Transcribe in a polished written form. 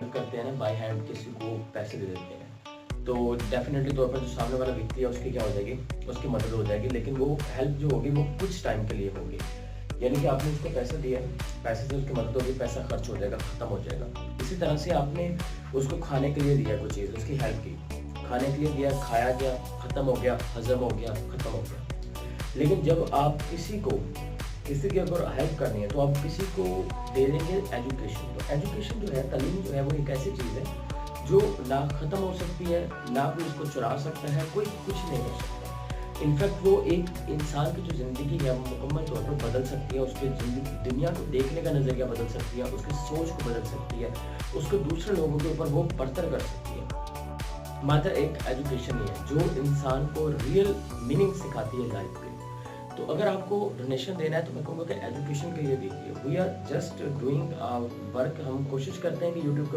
करते हैं ना, बाय हैंड किसी को पैसे दे देते हैं, तो डेफ़िनेटली तौर पर जो सामने वाला व्यक्ति है उसकी क्या हो जाएगी, उसकी मदद हो जाएगी, लेकिन वो हेल्प जो होगी वो कुछ टाइम के लिए होगी। यानी कि आपने उसको पैसा दिया, पैसे से उसकी मदद होगी, पैसा खर्च हो जाएगा, खत्म हो जाएगा। इसी तरह से आपने उसको खाने के लिए दिया कोई चीज़, उसकी हेल्प की, खाने के लिए दिया, खाया गया, खत्म हो गया, हज़म हो गया, खत्म हो गया। लेकिन जब आप किसी की अगर हेल्प करनी है तो आप किसी को दे देंगे एजुकेशन। तो एजुकेशन जो है, तालीम जो है, वो एक ऐसी चीज़ है जो ना ख़त्म हो सकती है, ना कोई उसको चुरा सकता है, कोई कुछ नहीं कर सकता। इनफैक्ट वो एक इंसान की जो ज़िंदगी है वो मुकम्मल तौर पर बदल सकती है, उसकी दुनिया को देखने का नज़रिया बदल सकती है, उसकी सोच को बदल सकती है, उसको दूसरे लोगों के ऊपर वो बर्तर कर सकती है। मात्र एक एजुकेशन ही है जो इंसान को रियल मीनिंग सिखाती है लाइफ की। तो अगर आपको डोनेशन देना है तो मैं कहूँगा कि एजुकेशन के लिए दीजिए। We are just doing work, हम कोशिश करते हैं कि यूट्यूब के